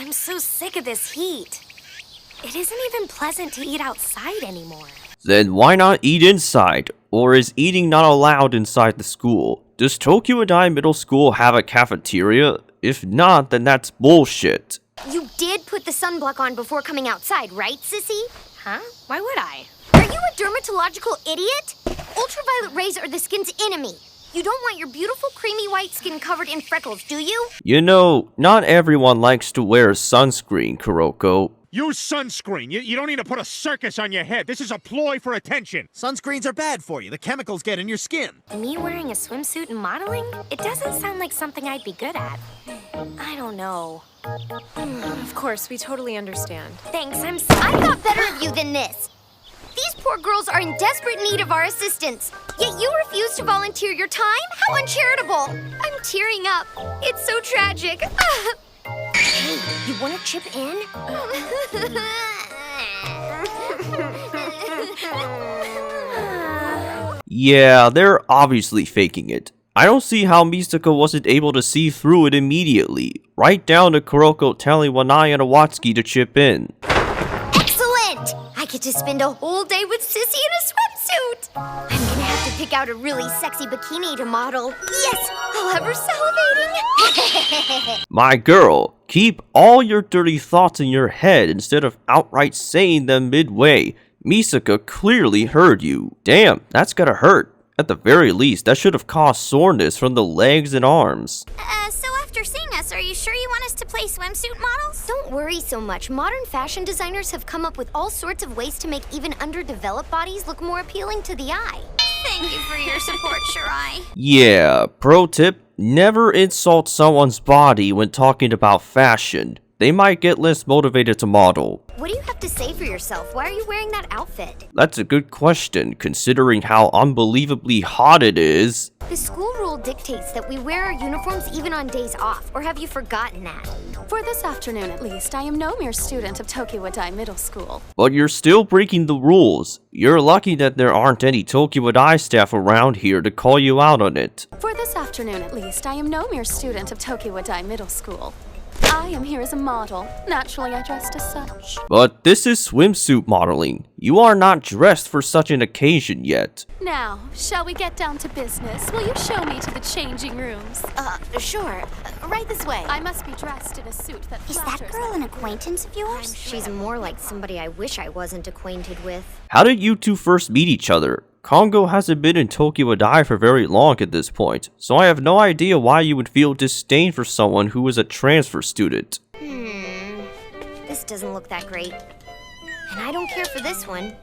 I'm so sick of this heat. It isn't even pleasant to eat outside anymore. Then why not eat inside? Or is eating not allowed inside the school? Does Tokyo Dai Middle School have a cafeteria? If not, then that's bullshit. You did put the sunblock on before coming outside, right, sissy? Huh? Why would I? Are you a dermatological idiot? Ultraviolet rays are the skin's enemy. You don't want your beautiful creamy white skin covered in freckles, do you? You know, not everyone likes to wear sunscreen, Kuroko. Use sunscreen. You don't need to put a circus on your head. This is a ploy for attention. Sunscreens are bad for you. The chemicals get in your skin. Me wearing a swimsuit and modeling? It doesn't sound like something I'd be good at. I don't know. Of course, we totally understand. Thanks, I thought better of you than this. These poor girls are in desperate need of our assistance. Yet you refuse to volunteer your time? How uncharitable. I'm tearing up. It's so tragic. Hey, you want to chip in? Yeah, they're obviously faking it. I don't see how Misaka wasn't able to see through it immediately. Right down to Kuroko telling Wanai and Awatsuki to chip in. Excellent! I get to spend a whole day with Sissy in a swimsuit. I'm gonna have to pick out a really sexy bikini to model. Yes, I'll have her salivating. My girl, keep all your dirty thoughts in your head instead of outright saying them midway. Misaka clearly heard you. Damn, that's gotta hurt. At the very least, that should have caused soreness from the legs and arms. So after seeing us, are you sure you want us to play swimsuit models? Don't worry so much. Modern fashion designers have come up with all sorts of ways to make even underdeveloped bodies look more appealing to the eye. Thank you for your support, Shirai. Yeah, pro tip, never insult someone's body when talking about fashion. They might get less motivated to model. What do you have to say for yourself? Why are you wearing that outfit? That's a good question, considering how unbelievably hot it is. The school rule dictates that we wear our uniforms even on days off, or have you forgotten that? For this afternoon at least, I am no mere student of Tokyo Dai Middle School. But you're still breaking the rules. You're lucky that there aren't any Tokyo Dai staff around here to call you out on it. For this afternoon at least, I am no mere student of Tokyo Dai Middle School. I am here as a model. Naturally, I dressed as such. But this is swimsuit modeling. You are not dressed for such an occasion yet. Now, shall we get down to business? Will you show me to the changing rooms? Sure. Right this way. I must be dressed in a suit that Is flatters that girl my an acquaintance of yours? She's more like somebody I wish I wasn't acquainted with. How did you two first meet each other? Kongo hasn't been in Tokyo Dai for very long at this point, so I have no idea why you would feel disdain for someone who is a transfer student. This doesn't look that great. And I don't care for this one.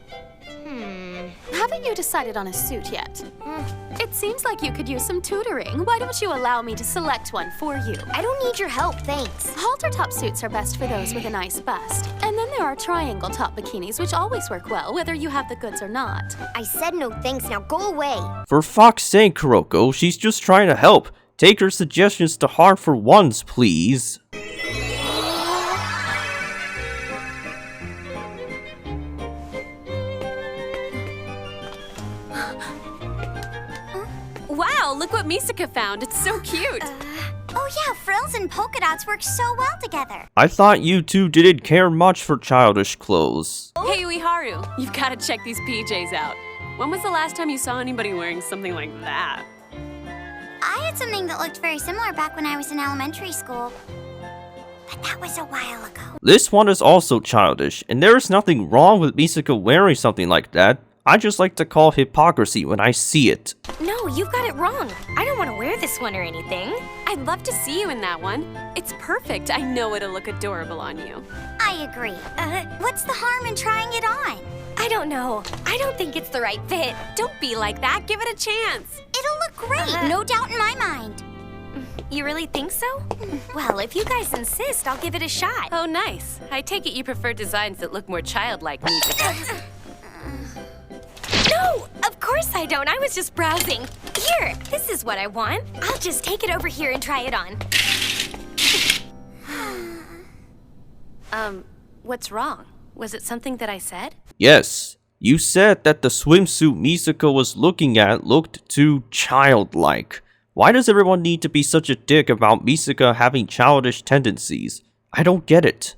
Haven't you decided on a suit yet? It seems like you could use some tutoring. Why don't you allow me to select one for you? I don't need your help, thanks. Halter top suits are best for those with a nice bust. And then there are triangle top bikinis, which always work well, whether you have the goods or not. I said no thanks, now go away. For fuck's sake, Kuroko, she's just trying to help. Take her suggestions to heart for once, please. Wow, look what Misaka found. It's so cute. Oh yeah, frills and polka dots work so well together. I thought you two didn't care much for childish clothes. Hey, Uiharu, you've got to check these PJs out. When was the last time you saw anybody wearing something like that? I had something that looked very similar back when I was in elementary school. But that was a while ago. This one is also childish, and there is nothing wrong with Misaka wearing something like that. I just like to call hypocrisy when I see it. No, you've got it wrong. I don't want to wear this one or anything. I'd love to see you in that one. It's perfect. I know it'll look adorable on you. I agree. What's the harm in trying it on? I don't know. I don't think it's the right fit. Don't be like that. Give it a chance. It'll look great, no doubt in my mind. You really think so? Well, if you guys insist, I'll give it a shot. Oh, nice. I take it you prefer designs that look more childlike, Misaka. No, of course I don't. I was just browsing. Here, this is what I want. I'll just take it over here and try it on. What's wrong? Was it something that I said? Yes, you said that the swimsuit Misaka was looking at looked too childlike. Why does everyone need to be such a dick about Misaka having childish tendencies? I don't get it.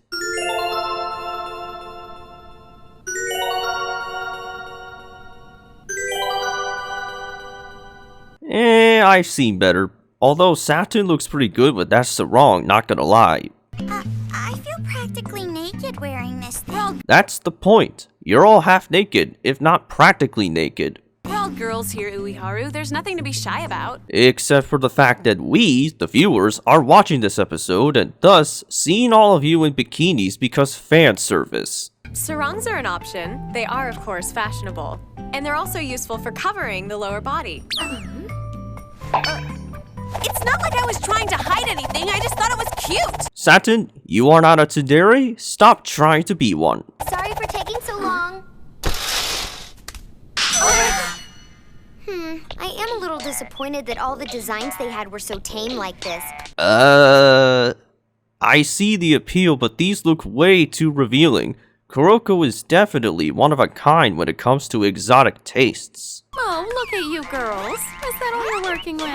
I've seen better. Although Saten looks pretty good with that sarong, not gonna lie. I feel practically naked wearing this thing. That's the point. You're all half naked, if not practically naked. We're all girls here, Uiharu. There's nothing to be shy about. Except for the fact that we, the viewers, are watching this episode and thus seeing all of you in bikinis because fan service. Sarongs are an option. They are, of course, fashionable. And they're also useful for covering the lower body. It's not like I was trying to hide anything. I just thought it was cute. Saten, you are not a tsundere? Stop trying to be one. Sorry for taking so long. I am a little disappointed that all the designs they had were so tame like this. I see the appeal, but these look way too revealing. Kuroko is definitely one of a kind when it comes to exotic tastes. Oh, look at you girls. Is that all you're working with?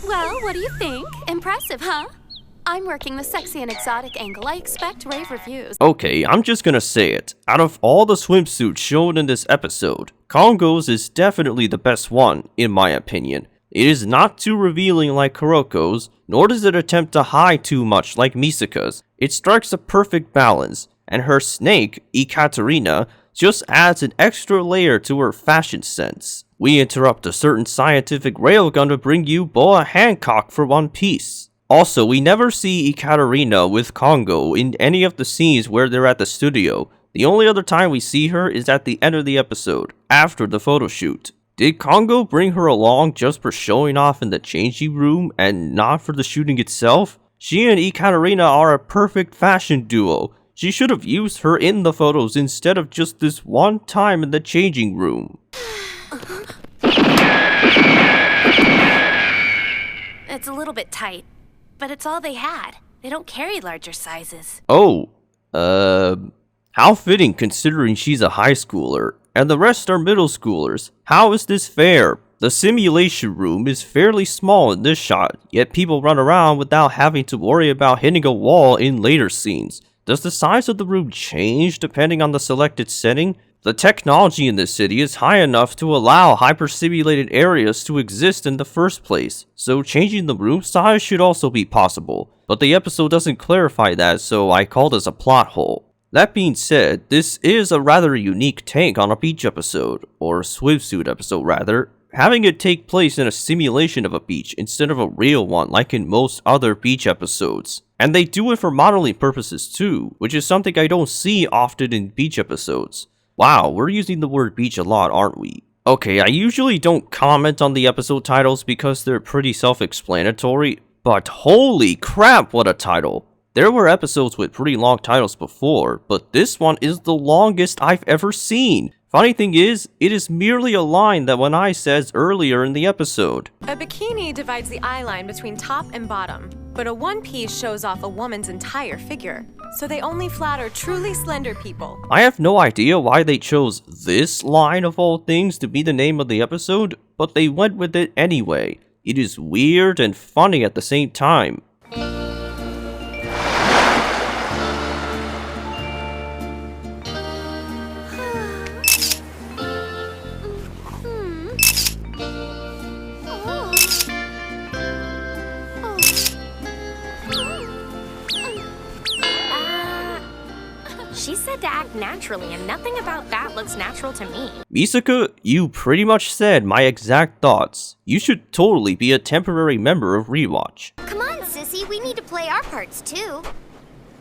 Well, what do you think? Impressive, huh? I'm working the sexy and exotic angle. I expect rave reviews. Okay, I'm just gonna say it. Out of all the swimsuits shown in this episode, Kongo's is definitely the best one, in my opinion. It is not too revealing like Kuroko's, nor does it attempt to hide too much like Misaka's. It strikes a perfect balance, and her snake, Ekaterina, just adds an extra layer to her fashion sense. We interrupt a certain scientific railgun to bring you Boa Hancock for One Piece. Also, we never see Ekaterina with Kongo in any of the scenes where they're at the studio. The only other time we see her is at the end of the episode, after the photo shoot. Did Kongo bring her along just for showing off in the changing room and not for the shooting itself? She and Ekaterina are a perfect fashion duo. She should have used her in the photos instead of just this one time in the changing room. It's a little bit tight, but it's all they had. They don't carry larger sizes. Oh, how fitting considering she's a high schooler, and the rest are middle schoolers. How is this fair? The simulation room is fairly small in this shot, yet people run around without having to worry about hitting a wall in later scenes. Does the size of the room change depending on the selected setting? The technology in this city is high enough to allow hyper-simulated areas to exist in the first place, so changing the room size should also be possible. But the episode doesn't clarify that, so I call this a plot hole. That being said, this is a rather unique take on a beach episode, or swimsuit episode rather, having it take place in a simulation of a beach instead of a real one like in most other beach episodes. And they do it for modeling purposes too, which is something I don't see often in beach episodes. Wow, we're using the word beach a lot, aren't we? Okay, I usually don't comment on the episode titles because they're pretty self-explanatory, but holy crap, what a title! There were episodes with pretty long titles before, but this one is the longest I've ever seen. Funny thing is, it is merely a line that one eye says earlier in the episode. A bikini divides the eyeline between top and bottom, but a one piece shows off a woman's entire figure. So they only flatter truly slender people. I have no idea why they chose this line of all things to be the name of the episode, but they went with it anyway. It is weird and funny at the same time. She said to act naturally, and nothing about that looks natural to me. Misaka, you pretty much said my exact thoughts. You should totally be a temporary member of Rewatch. Come on, sissy, we need to play our parts too.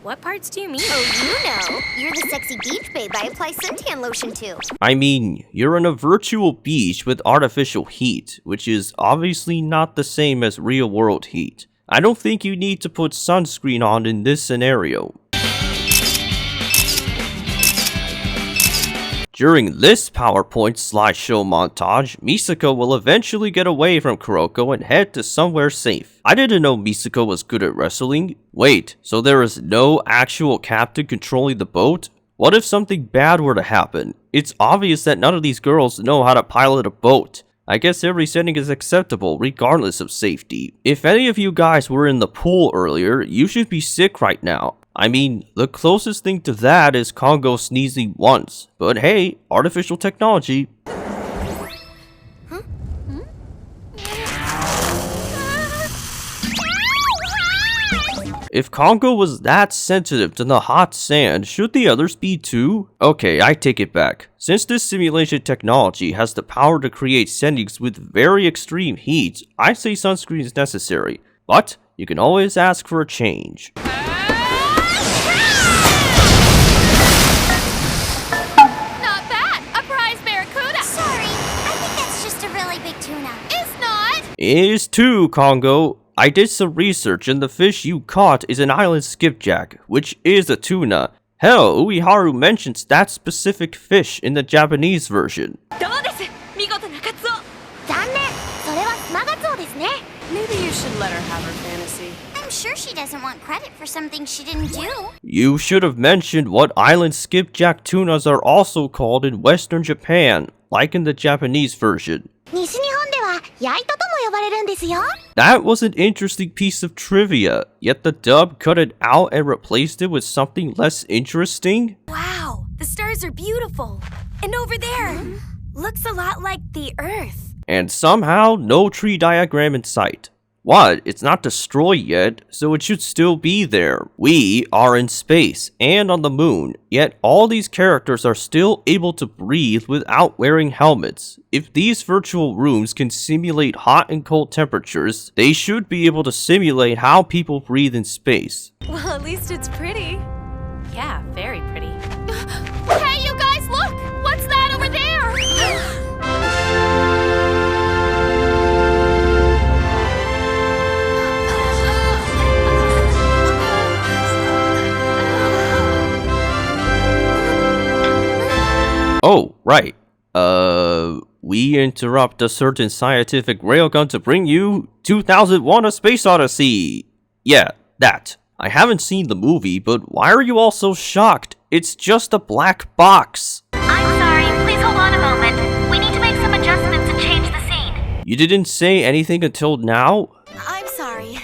What parts do you mean? Oh, you know. You're the sexy beach babe I apply suntan lotion to. I mean, you're in a virtual beach with artificial heat, which is obviously not the same as real-world heat. I don't think you need to put sunscreen on in this scenario. During this PowerPoint slideshow montage, Misaka will eventually get away from Kuroko and head to somewhere safe. I didn't know Misaka was good at wrestling. Wait, so there is no actual captain controlling the boat? What if something bad were to happen? It's obvious that none of these girls know how to pilot a boat. I guess every setting is acceptable regardless of safety. If any of you guys were in the pool earlier, you should be sick right now. I mean, the closest thing to that is Congo sneezing once. But hey, artificial technology. If Congo was that sensitive to the hot sand, should the others be too? Okay, I take it back. Since this simulation technology has the power to create settings with very extreme heat, I say sunscreen is necessary. But you can always ask for a change. Not bad! A prize barracuda! Sorry, I think that's just a really big tuna. It's not! Is too, Congo. I did some research and the fish you caught is an island skipjack, which is a tuna. Hell, Uiharu mentions that specific fish in the Japanese version. 残念、それはスマガツオですね。 Maybe you should let her have her fantasy. I'm sure she doesn't want credit for something she didn't do. You should have mentioned what island skipjack tunas are also called in Western Japan, like in the Japanese version. 西日本ではヤイトとも呼ばれるんですよ。 That was an interesting piece of trivia, yet the dub cut it out and replaced it with something less interesting? Wow, the stars are beautiful. And over there, looks a lot like the Earth. And somehow, no tree diagram in sight. What? It's not destroyed yet, so it should still be there. We are in space and on the moon, yet all these characters are still able to breathe without wearing helmets. If these virtual rooms can simulate hot and cold temperatures, they should be able to simulate how people breathe in space. Well, at least it's pretty. Yeah, very pretty. Hey, you guys, look! What's that over there? Oh, right. We interrupt a certain scientific railgun to bring you 2001: A Space Odyssey. Yeah, that. I haven't seen the movie, but why are you all so shocked? It's just a black box. I'm sorry, please hold on a moment. We need to make some adjustments and change the scene. You didn't say anything until now? I'm sorry.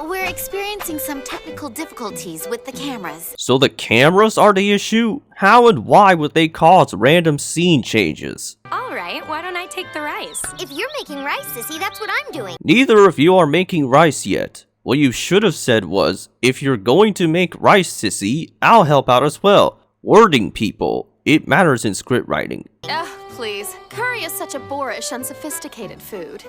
We're experiencing some technical difficulties with the cameras. So the cameras are the issue? How and why would they cause random scene changes? All right, why don't I take the rice? If you're making rice, Sissy, that's what I'm doing. Neither of you are making rice yet. What you should have said was, if you're going to make rice, sissy, I'll help out as well. Wording, people. It matters in script writing. Ugh, please. Curry is such a boorish, unsophisticated food.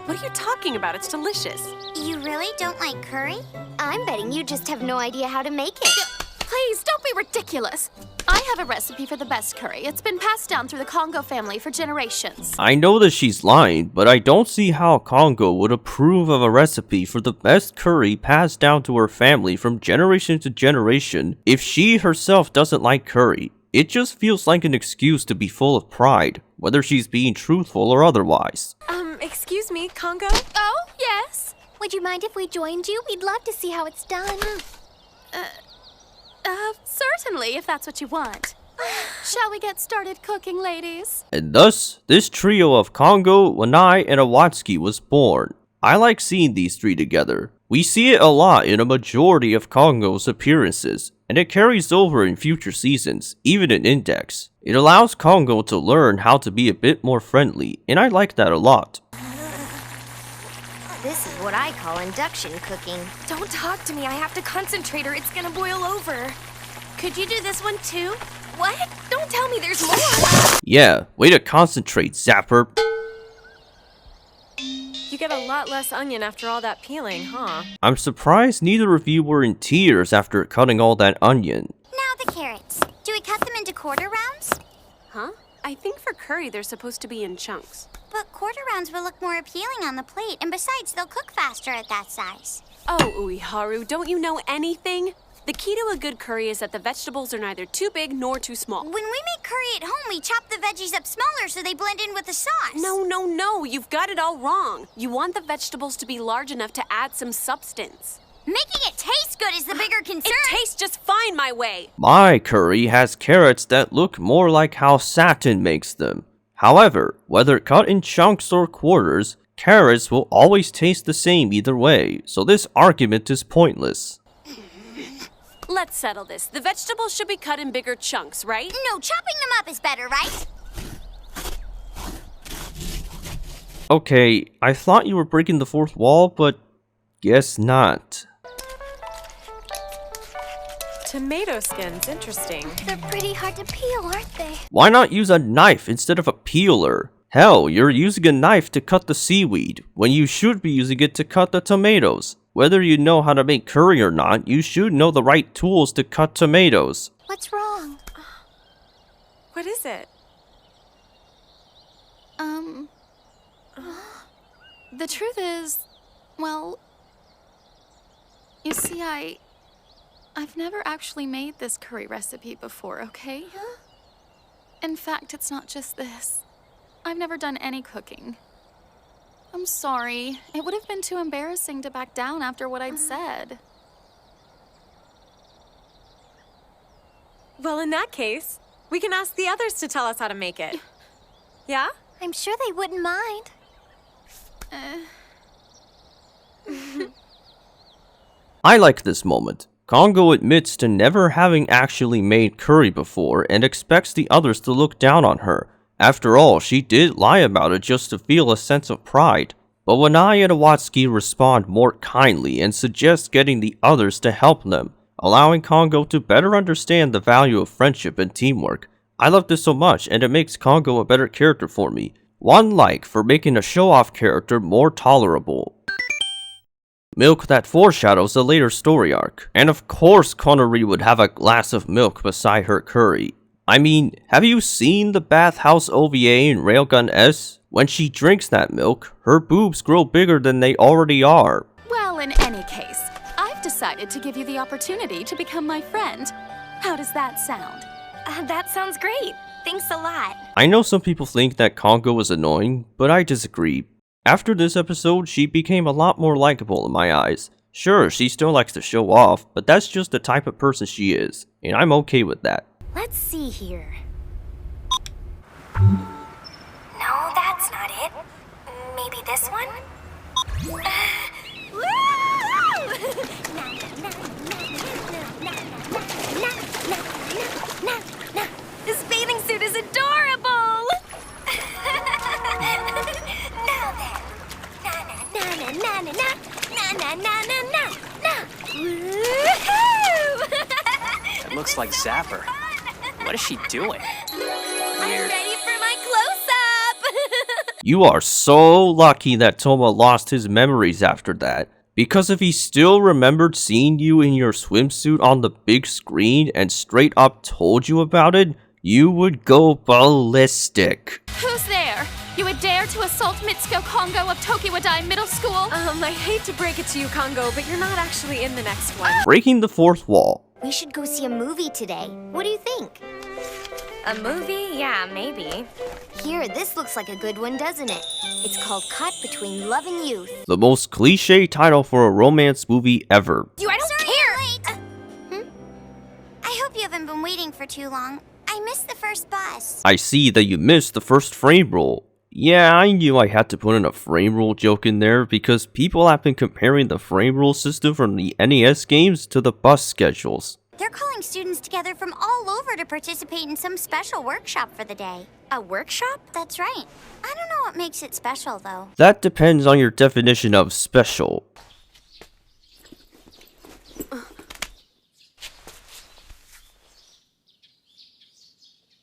What are you talking about? It's delicious. You really don't like curry? I'm betting you just have no idea how to make it. Please, don't be ridiculous. I have a recipe for the best curry. It's been passed down through the Congo family for generations. I know that she's lying, but I don't see how Congo would approve of a recipe for the best curry passed down to her family from generation to generation if she herself doesn't like curry. It just feels like an excuse to be full of pride, whether she's being truthful or otherwise. Excuse me, Congo? Oh, yes? Would you mind if we joined you? We'd love to see how it's done. Certainly, if that's what you want. Shall we get started cooking, ladies? And thus, this trio of Congo, Wanai, and Awatsuki was born. I like seeing these three together. We see it a lot in a majority of Congo's appearances, and it carries over in future seasons, even in Index. It allows Congo to learn how to be a bit more friendly, and I like that a lot. This is what I call induction cooking. Don't talk to me, I have to concentrate or it's gonna boil over. Could you do this one too? What? Don't tell me there's more! Yeah, way to concentrate, Zapper. You get a lot less onion after all that peeling, huh? I'm surprised neither of you were in tears after cutting all that onion. Now the carrots. Do we cut them into quarter rounds? Huh? I think for curry, they're supposed to be in chunks. But quarter rounds will look more appealing on the plate, and besides, they'll cook faster at that size. Oh, Uiharu, don't you know anything? The key to a good curry is that the vegetables are neither too big nor too small. When we make curry at home, we chop the veggies up smaller so they blend in with the sauce. No, you've got it all wrong. You want the vegetables to be large enough to add some substance. Making it taste good is the bigger concern. It tastes just fine my way. My curry has carrots that look more like how Saten makes them. However, whether cut in chunks or quarters, carrots will always taste the same either way, so this argument is pointless. Let's settle this. The vegetables should be cut in bigger chunks, right? No, chopping them up is better, right? Okay, I thought you were breaking the fourth wall, but guess not. Tomato skins, interesting. They're pretty hard to peel, aren't they? Why not use a knife instead of a peeler? Hell, you're using a knife to cut the seaweed, when you should be using it to cut the tomatoes. Whether you know how to make curry or not, you should know the right tools to cut tomatoes. What's wrong? What is it? The truth is, well, you see, I've never actually made this curry recipe before, okay? In fact, it's not just this. I've never done any cooking. I'm sorry. It would have been too embarrassing to back down after what I'd said. Well, in that case, we can ask the others to tell us how to make it. Yeah? I'm sure they wouldn't mind. I like this moment. Congo admits to never having actually made curry before and expects the others to look down on her. After all, she did lie about it just to feel a sense of pride. But Wanai and Iwatsuki respond more kindly and suggest getting the others to help them, allowing Congo to better understand the value of friendship and teamwork. I love this so much, and it makes Congo a better character for me. One like for making a show-off character more tolerable. Milk that foreshadows a later story arc. And of course Konori would have a glass of milk beside her curry. I mean, have you seen the bathhouse OVA in Railgun S? When she drinks that milk, her boobs grow bigger than they already are. Well, in any case, I've decided to give you the opportunity to become my friend. How does that sound? That sounds great. Thanks a lot. I know some people think that Congo is annoying, but I disagree. After this episode, she became a lot more likable in my eyes. Sure, she still likes to show off, but that's just the type of person she is, and I'm okay with that. Let's see here. No, that's not it. Maybe this one? This bathing suit is adorable! It looks like Zapper. What is she doing? I'm ready for my close-up! You are so lucky that Toma lost his memories after that. Because if he still remembered seeing you in your swimsuit on the big screen and straight up told you about it, you would go ballistic. Who's there? You would dare to assault Mitsuko Kongo of Tokiwadai Middle School? I hate to break it to you, Congo, but you're not actually in the next one. Breaking the fourth wall. We should go see a movie today. What do you think? A movie? Yeah, maybe. Here, this looks like a good one, doesn't it? It's called Caught Between Love and Youth. The most cliche title for a romance movie ever. I don't care! I hope you haven't been waiting for too long. I missed the first bus. I see that you missed the first frame rule. Yeah, I knew I had to put in a frame rule joke in there because people have been comparing the frame rule system from the NES games to the bus schedules. They're calling students together from all over to participate in some special workshop for the day. A workshop? That's right. I don't know what makes it special, though. That depends on your definition of special.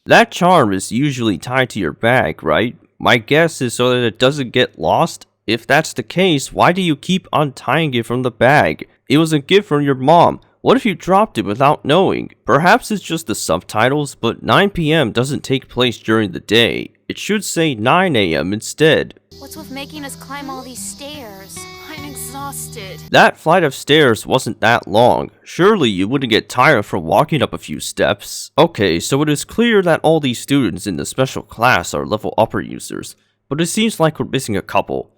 That charm is usually tied to your bag, right? My guess is so that it doesn't get lost. If that's the case, why do you keep untying it from the bag? It was a gift from your mom. What if you dropped it without knowing? Perhaps it's just the subtitles, but 9 PM doesn't take place during the day. It should say 9 AM instead. What's with making us climb all these stairs? I'm exhausted. That flight of stairs wasn't that long. Surely you wouldn't get tired from walking up a few steps. Okay, so it is clear that all these students in the special class are level upper users, but it seems like we're missing a couple.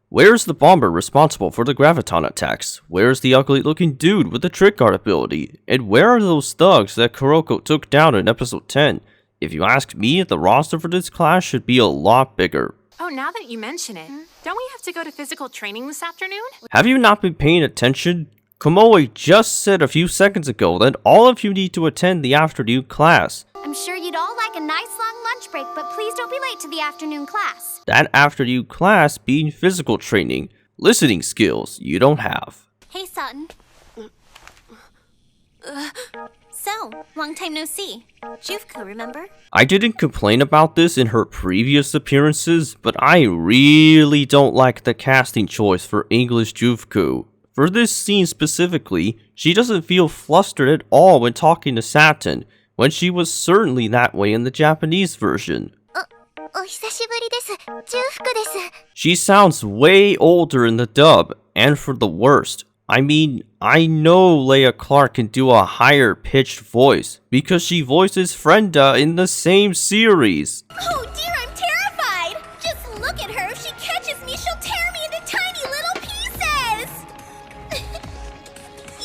Where's the bomber responsible for the graviton attacks? Where's the ugly looking dude with the trick art ability? And where are those thugs that Kuroko took down in episode 10? If you ask me, the roster for this class should be a lot bigger. Oh, now that you mention it, don't we have to go to physical training this afternoon? Have you not been paying attention? Komoe just said a few seconds ago that all of you need to attend the afternoon class. I'm sure you'd all like a nice long lunch break, but please don't be late to the afternoon class. That afternoon class being physical training, listening skills you don't have. Hey, Saten. So, long time no see. Jufko, remember? I didn't complain about this in her previous appearances, but I really don't like the casting choice for English Jufko. For this scene specifically, she doesn't feel flustered at all when talking to Saten, when she was certainly that way in the Japanese version. She sounds way older in the dub, and for the worst. I mean, I know Leia Clark can do a higher pitched voice, because she voices Frenda in the same series. Oh dear, I'm terrified! Just look at her. If she catches me, she'll tear me into tiny little pieces!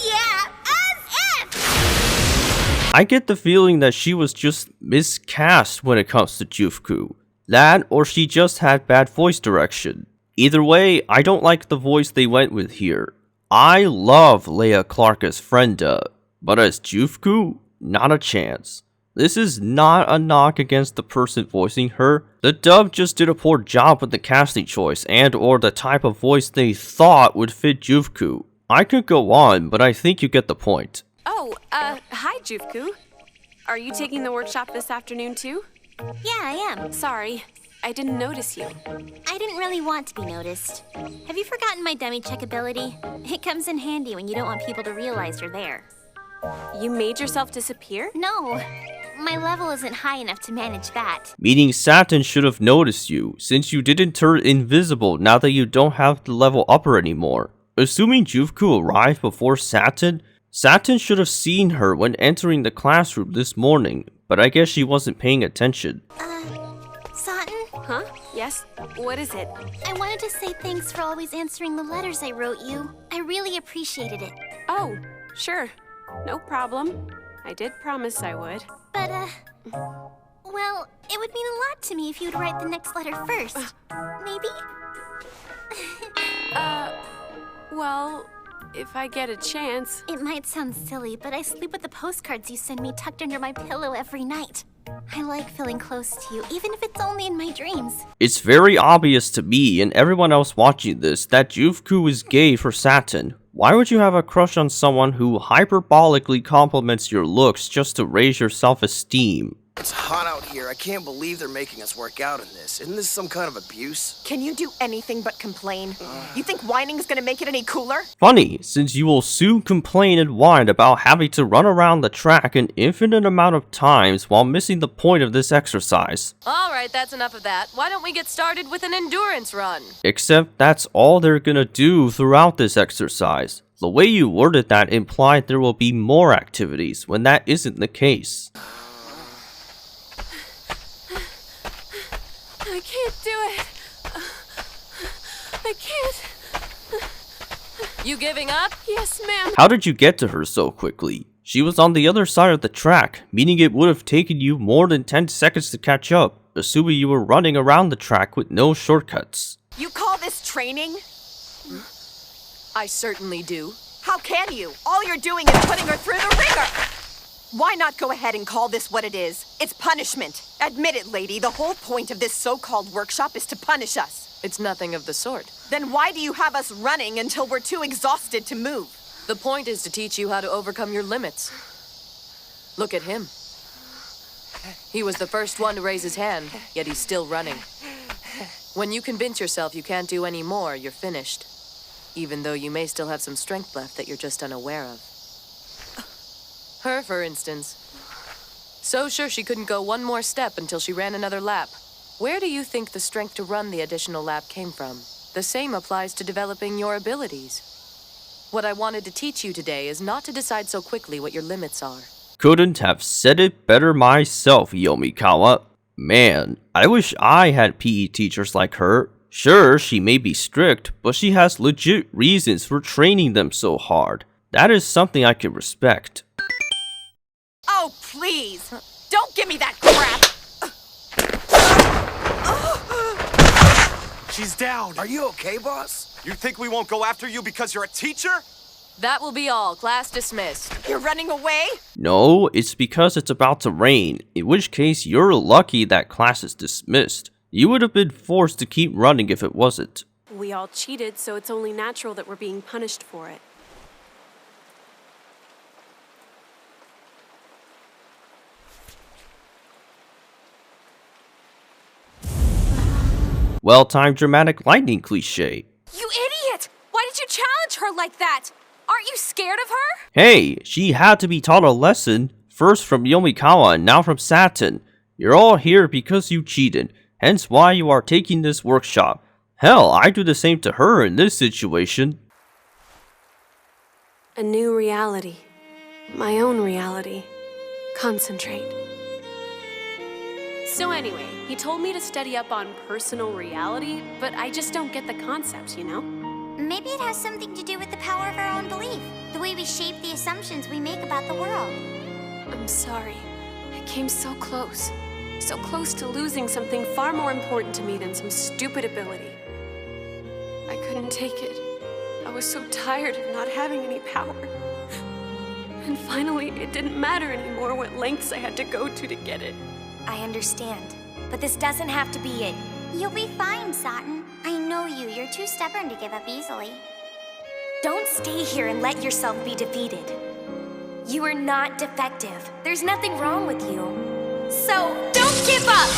Yeah, as if! I get the feeling that she was just miscast when it comes to Jufko. That, or she just had bad voice direction. Either way, I don't like the voice they went with here. I love Leia Clark as Frenda, but as Jufko, not a chance. This is not a knock against the person voicing her. The dub just did a poor job with the casting choice and or the type of voice they thought would fit Jufko. I could go on, but I think you get the point. Oh, hi, Jufko. Are you taking the workshop this afternoon too? Yeah, I am. Sorry, I didn't notice you. I didn't really want to be noticed. Have you forgotten my dummy check ability? It comes in handy when you don't want people to realize you're there. You made yourself disappear? No, my level isn't high enough to manage that. Meaning Saten should have noticed you, since you didn't turn invisible now that you don't have the level upper anymore. Assuming Jufko arrived before Saten, Saten should have seen her when entering the classroom this morning, but I guess she wasn't paying attention. Saten? Huh? Yes? What is it? I wanted to say thanks for always answering the letters I wrote you. I really appreciated it. Oh, sure. No problem. I did promise I would. But, well, it would mean a lot to me if you'd write the next letter first. Maybe? Well, if I get a chance. It might sound silly, but I sleep with the postcards you send me tucked under my pillow every night. I like feeling close to you, even if it's only in my dreams. It's very obvious to me and everyone else watching this that Jufko is gay for Saten. Why would you have a crush on someone who hyperbolically compliments your looks just to raise your self-esteem? It's hot out here. I can't believe they're making us work out in this. Isn't this some kind of abuse? Can you do anything but complain? You think whining's gonna make it any cooler? Funny, since you will soon complain and whine about having to run around the track an infinite amount of times while missing the point of this exercise. Alright, that's enough of that. Why don't we get started with an endurance run? Except that's all they're gonna do throughout this exercise. The way you worded that implied there will be more activities, when that isn't the case. I can't do it. I can't. You giving up? Yes, ma'am. How did you get to her so quickly? She was on the other side of the track, meaning it would have taken you more than 10 seconds to catch up, assuming you were running around the track with no shortcuts. You call this training? I certainly do. How can you? All you're doing is putting her through the ringer. Why not go ahead and call this what it is? It's punishment. Admit it, lady. The whole point of this so-called workshop is to punish us. It's nothing of the sort. Then why do you have us running until we're too exhausted to move? The point is to teach you how to overcome your limits. Look at him. He was the first one to raise his hand, yet he's still running. When you convince yourself you can't do any more, you're finished. Even though you may still have some strength left that you're just unaware of. Her, for instance. So sure she couldn't go one more step until she ran another lap. Where do you think the strength to run the additional lap came from? The same applies to developing your abilities. What I wanted to teach you today is not to decide so quickly what your limits are. Couldn't have said it better myself, Yomikawa. Man, I wish I had PE teachers like her. Sure, she may be strict, but she has legit reasons for training them so hard. That is something I can respect. Oh, please! Don't give me that crap! She's down. Are you okay, boss? You think we won't go after you because you're a teacher? That will be all. Class dismissed. You're running away? No, it's because it's about to rain, in which case you're lucky that class is dismissed. You would have been forced to keep running if it wasn't. We all cheated, so it's only natural that we're being punished for it. Well-timed dramatic lightning cliche. You idiot! Why did you challenge her like that? Aren't you scared of her? Hey, she had to be taught a lesson, first from Yomikawa and now from Saten. You're all here because you cheated, hence why you are taking this workshop. Hell, I do the same to her in this situation. A new reality. My own reality. Concentrate. So anyway, he told me to study up on personal reality, but I just don't get the concept, you know? Maybe it has something to do with the power of our own belief, the way we shape the assumptions we make about the world. I'm sorry. I came so close. So close to losing something far more important to me than some stupid ability. I couldn't take it. I was so tired of not having any power. And finally, it didn't matter anymore what lengths I had to go to get it. I understand, but this doesn't have to be it. You'll be fine, Saten. I know you. You're too stubborn to give up easily. Don't stay here and let yourself be defeated. You are not defective. There's nothing wrong with you. So, don't give up!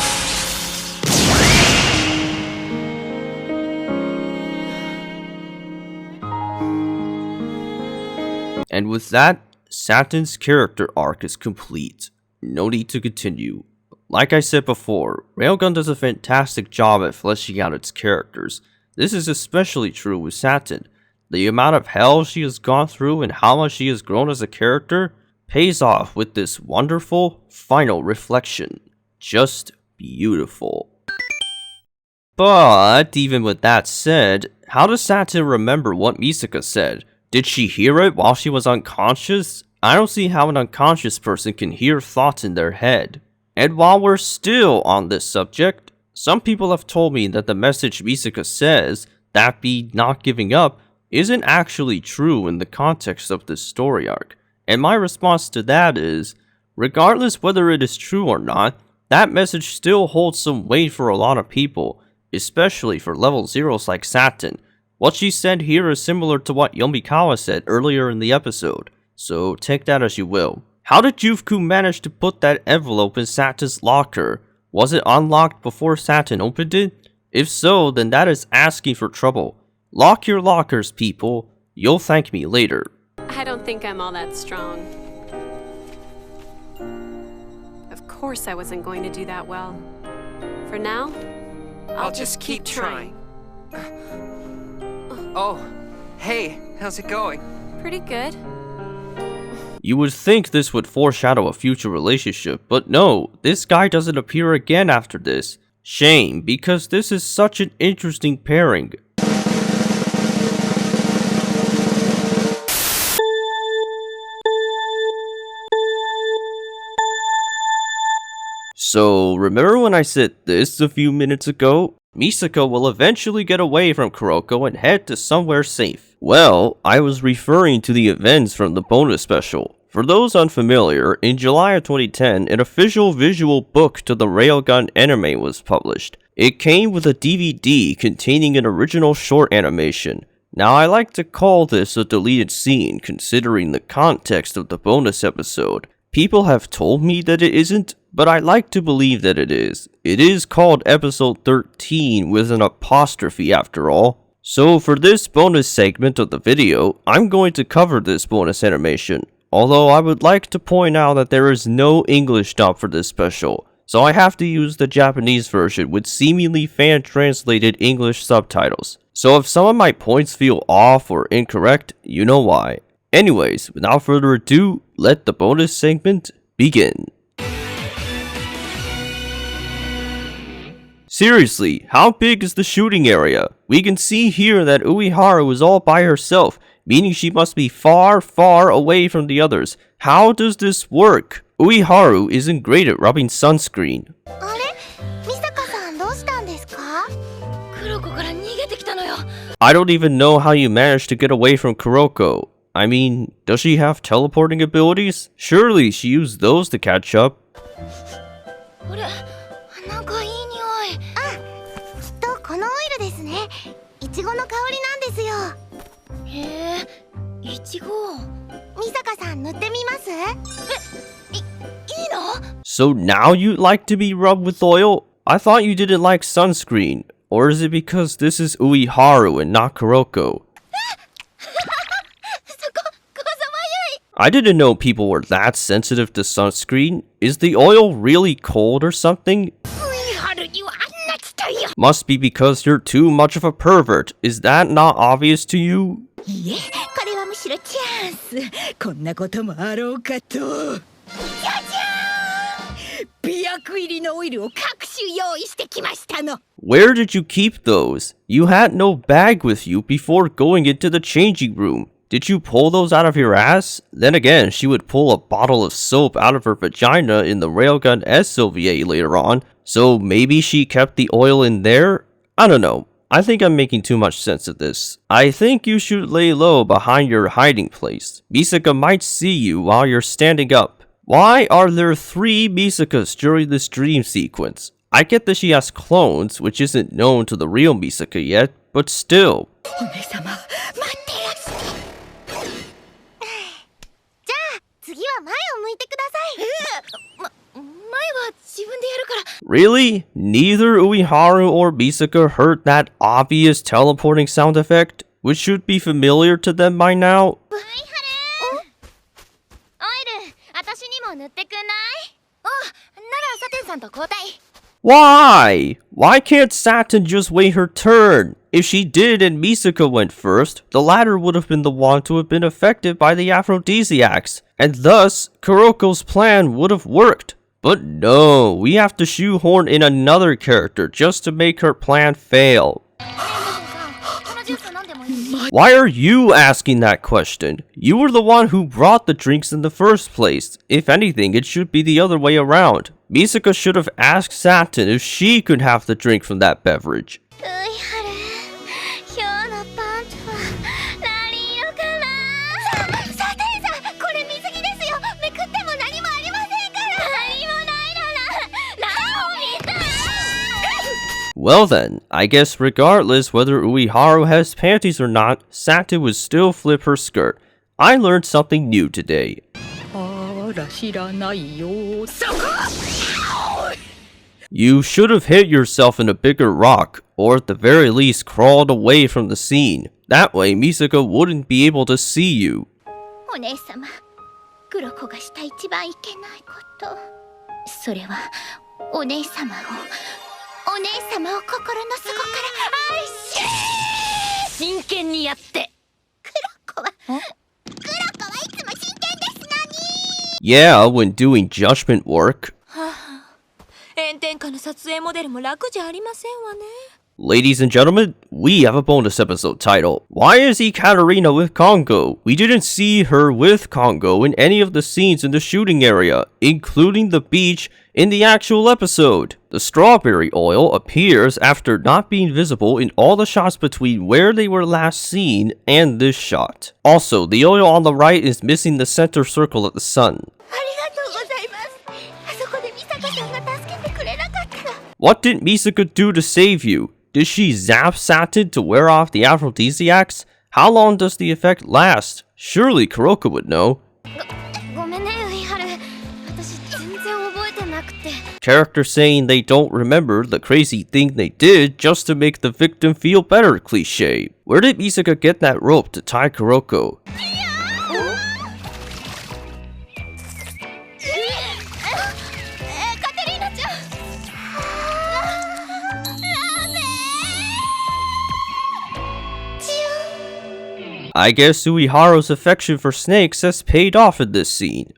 And with that, Saten's character arc is complete. No need to continue. Like I said before, Railgun does a fantastic job at fleshing out its characters. This is especially true with Saten. The amount of hell she has gone through and how much she has grown as a character pays off with this wonderful final reflection. Just beautiful. But even with that said, how does Saten remember what Misaka said? Did she hear it while she was unconscious? I don't see how an unconscious person can hear thoughts in their head. And while we're still on this subject, some people have told me that the message Misaka says, that be not giving up, isn't actually true in the context of this story arc. And my response to that is, regardless whether it is true or not, that message still holds some weight for a lot of people, especially for level zeros like Saten. What she said here is similar to what Yomikawa said earlier in the episode, so take that as you will. How did Jufku manage to put that envelope in Saten's locker? Was it unlocked before Saten opened it? If so, then that is asking for trouble. Lock your lockers, people. You'll thank me later. I don't think I'm all that strong. Of course I wasn't going to do that well. For now, I'll just keep trying. Oh, hey, how's it going? Pretty good. You would think this would foreshadow a future relationship, but no, this guy doesn't appear again after this. Shame, because this is such an interesting pairing. So, remember when I said this a few minutes ago? Misaka will eventually get away from Kuroko and head to somewhere safe. Well, I was referring to the events from the bonus special. For those unfamiliar, in July of 2010, an official visual book to the Railgun anime was published. It came with a DVD containing an original short animation. Now, I like to call this a deleted scene, considering the context of the bonus episode. People have told me that it isn't, but I like to believe that it is. It is called episode 13 with an apostrophe after all. So for this bonus segment of the video, I'm going to cover this bonus animation. Although I would like to point out that there is no English dub for this special, so I have to use the Japanese version with seemingly fan-translated English subtitles. So if some of my points feel off or incorrect, you know why. Anyways, without further ado, let the bonus segment begin. Seriously, how big is the shooting area? We can see here that Ueharu is all by herself, meaning she must be far, far away from the others. How does this work? Ueharu isn't great at rubbing sunscreen. あれ？美坂さんどうしたんですか？黒子から I don't even know how you managed to get away from Kuroko. I mean, does she have teleporting abilities? Surely she used those to catch up. なんかいい匂い。あ、きっとこのオイルですね。イチゴの香りなんですよ。へえ、イチゴ。ミサカさん塗ってみます？いいの？ So now you'd like to be rubbed with oil? I thought you didn't like sunscreen. Or is it because this is Uiharu and not Kuroko? I didn't know people were that sensitive to sunscreen. Is the oil really cold or something? Must be because you're too much of a pervert. Is that not obvious to you? いえ、これはむしろチャンス。こんなこともあろうかと。じゃじゃーん！美薬入りのオイルを各種用意してきましたの。 Where did you keep those? You had no bag with you before going into the changing room. Did you pull those out of your ass? Then again, she would pull a bottle of soap out of her vagina in the Railgun SOVA later on, so maybe she kept the oil in there? I don't know. I think I'm making too much sense of this. I think you should lay low behind your hiding place. Misaka might see you while you're standing up. Why are there 3 Misakas during this dream sequence? I get that she has clones, which isn't known to the real Misaka yet, but still. お姉様、待っていらっしゃい。じゃあ、次は前を向いてください。前は自分でやるから。 Really? Neither Uiharu or Misaka heard that obvious teleporting sound effect, which should be familiar to them by now? オイル、私にも塗ってくんない？あ、ならサテンさんと交代。 Why? Why can't Saten just wait her turn? If she did and Misaka went first, the latter would have been the one to have been affected by the aphrodisiacs, and thus, Kuroko's plan would have worked. But no, we have to shoehorn in another character just to make her plan fail. Why are you asking that question? You were the one who brought the drinks in the first place. If anything, it should be the other way around. Misaka should have asked Saten if she could have the drink from that beverage. Well then, I guess regardless whether Uiharu has panties or not, Saten would still flip her skirt. I learned something new today. You should have hit yourself in a bigger rock, or at the very least crawled away from the scene. That way Misaka wouldn't be able to see you. お姉様、クロコがした一番いけないこと。それは、お姉様を心の底から愛し真剣にやって。クロコはいつも真剣ですのに。 Yeah, when doing judgment work. 炎天下の撮影モデルも楽じゃありませんわね。 Ladies and gentlemen, we have a bonus episode title. Why is Ekaterina with Kongo? We didn't see her with Kongo in any of the scenes in the shooting area, including the beach in the actual episode. The strawberry oil appears after not being visible in all the shots between where they were last seen and this shot. Also, the oil on the right is missing the center circle of the sun. What did Misaka do to save you? Did she zap Saten to wear off the aphrodisiacs? How long does the effect last? Surely Kuroko would know. Characters saying they don't remember the crazy thing they did just to make the victim feel better cliche. Where did Misaka get that rope to tie Kuroko? I guess Uiharu's affection for snakes has paid off in this scene.